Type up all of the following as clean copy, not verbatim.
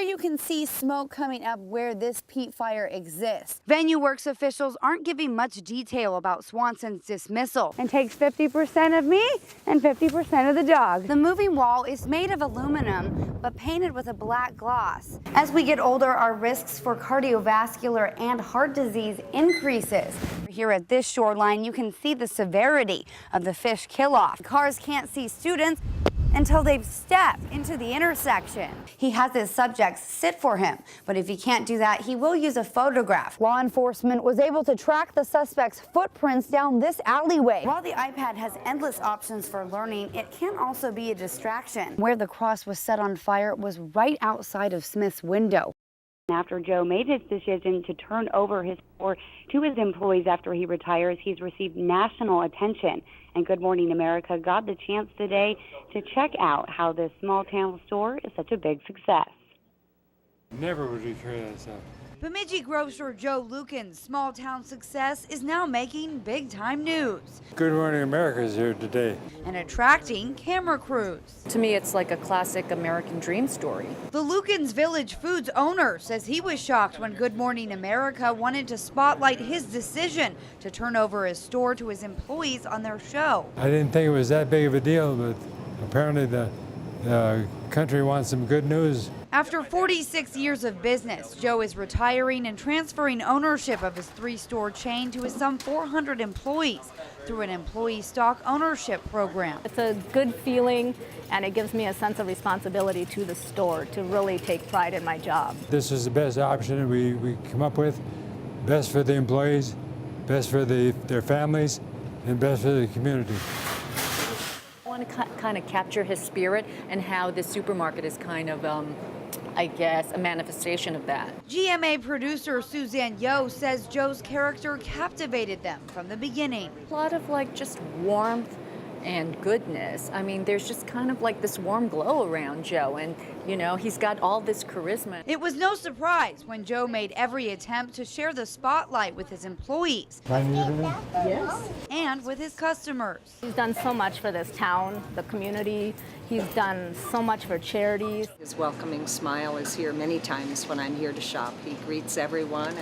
you can see smoke coming up where this peat fire exists. Venue Works officials aren't giving much detail about Swanson's dismissal and takes 50% of me and 50% of the dog. The moving wall is made of aluminum but painted with a black gloss. As we get older, our risks for cardiovascular and heart disease increases. Here at this shoreline, you can see the severity of the fish kill-off. Cars can't see students until they've stepped into the intersection. He has his subjects sit for him, but if he can't do that, he will use a photograph. Law enforcement was able to track the suspect's footprints down this alleyway. While the iPad has endless options for learning, it can also be a distraction. Where the cross was set on fire was right outside of Smith's window. After Joe made his decision to turn over his store to his employees after he retires, he's received national attention. And Good Morning America got the chance today to check out how this small town store is such a big success. Never would we carry that stuff. Bemidji grocer Joe Lucan's small town success is now making big time news. Good Morning America is here today. And attracting camera crews. To me, it's like a classic American dream story. The Lucan's Village Foods owner says he was shocked when Good Morning America wanted to spotlight his decision to turn over his store to his employees on their show. I didn't think it was that big of a deal, but apparently the country wants some good news. After 46 years of business, Joe is retiring and transferring ownership of his three-store chain to his some 400 employees through an employee stock ownership program. It's a good feeling, and it gives me a sense of responsibility to the store to really take pride in my job. This is the best option we come up with, best for the employees, best for their families, and best for the community. I want to kind of capture his spirit and how the supermarket is kind of, I guess, a manifestation of that. GMA producer Suzanne Yeo says Joe's character captivated them from the beginning. A lot of like just warmth and goodness. I mean, there's just kind of like this warm glow around Joe, and you know, he's got all this charisma. It was no surprise when Joe made every attempt to share the spotlight with his employees. Yes. And with his customers. He's done so much for this town, the community. He's done so much for charities. His welcoming smile is here many times when I'm here to shop. He greets everyone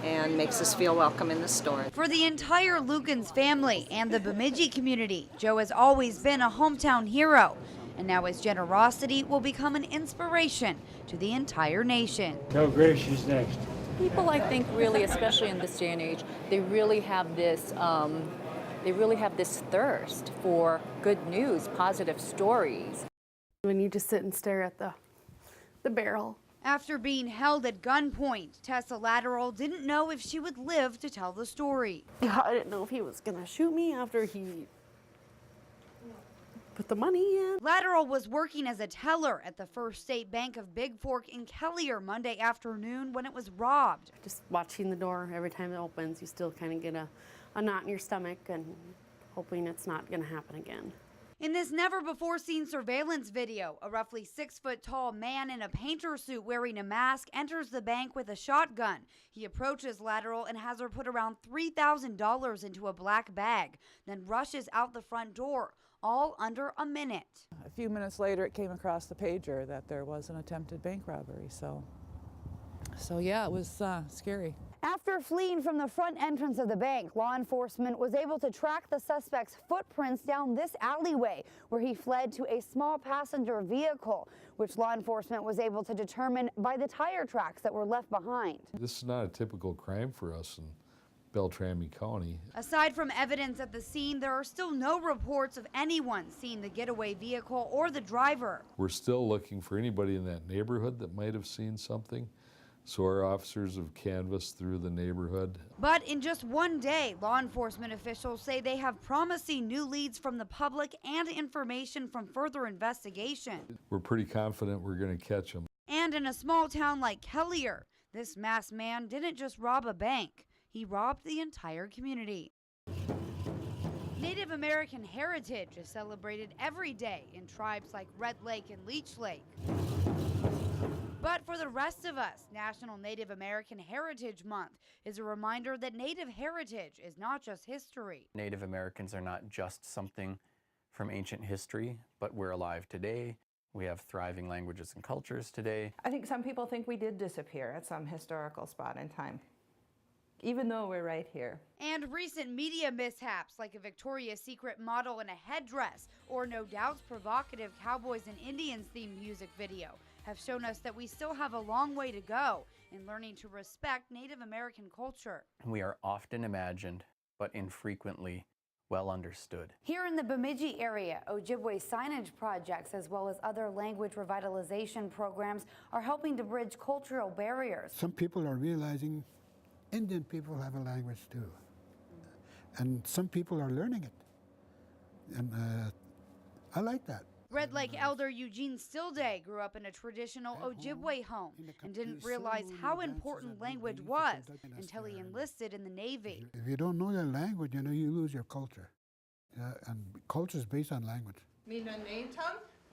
and makes us feel welcome in the store. For the entire Lucan's family and the Bemidji community, Joe has always been a hometown hero. And now his generosity will become an inspiration to the entire nation. No, Grace, she's next. People, I think, really, especially in this day and age, they really have this thirst for good news, positive stories. When you just sit and stare at the barrel. After being held at gunpoint, Tessa Latterell didn't know if she would live to tell the story. I didn't know if he was gonna shoot me after he put the money in. Latterell was working as a teller at the First State Bank of Big Fork in Kelliher Monday afternoon when it was robbed. Just watching the door every time it opens, you still kind of get a knot in your stomach and hoping it's not gonna happen again. In this never-before-seen surveillance video, a roughly 6-foot-tall man in a painter suit wearing a mask enters the bank with a shotgun. He approaches Latterell and has her put around $3,000 into a black bag, then rushes out the front door, all under a minute. A few minutes later, it came across the pager that there was an attempted bank robbery. So yeah, it was scary. After fleeing from the front entrance of the bank, law enforcement was able to track the suspect's footprints down this alleyway, where he fled to a small passenger vehicle, which law enforcement was able to determine by the tire tracks that were left behind. This is not a typical crime for us in Beltrami County. Aside from evidence at the scene, there are still no reports of anyone seeing the getaway vehicle or the driver. We're still looking for anybody in that neighborhood that might have seen something. So our officers have canvassed through the neighborhood. But in just one day, law enforcement officials say they have promising new leads from the public and information from further investigation. We're pretty confident we're going to catch them. And in a small town like Kelliher, this masked man didn't just rob a bank, he robbed the entire community. Native American heritage is celebrated every day in tribes like Red Lake and Leech Lake. But for the rest of us, National Native American Heritage Month is a reminder that Native heritage is not just history. Native Americans are not just something from ancient history, but we're alive today. We have thriving languages and cultures today. I think some people think we did disappear at some historical spot in time, even though we're right here. And recent media mishaps like a Victoria's Secret model in a headdress or no doubt's provocative Cowboys and Indians themed music video have shown us that we still have a long way to go in learning to respect Native American culture. We are often imagined, but infrequently well understood. Here in the Bemidji area, Ojibwe signage projects as well as other language revitalization programs are helping to bridge cultural barriers. Some people are realizing Indian people have a language too. And some people are learning it. And I like that. Red Lake elder Eugene Stillday grew up in a traditional Ojibwe home and didn't realize how important language was until he enlisted in the Navy. If you don't know your language, you lose your culture. And culture is based on language.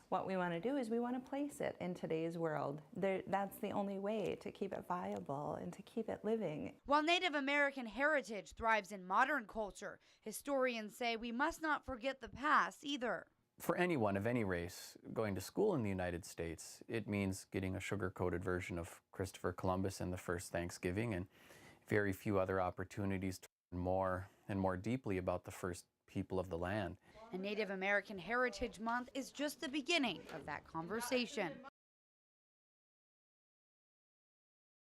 What we want to do is we want to place it in today's world. That's the only way to keep it viable and to keep it living. While Native American heritage thrives in modern culture, historians say we must not forget the past either. For anyone of any race going to school in the United States, it means getting a sugar-coated version of Christopher Columbus and the first Thanksgiving, and very few other opportunities to learn more and more deeply about the first people of the land. And Native American Heritage Month is just the beginning of that conversation.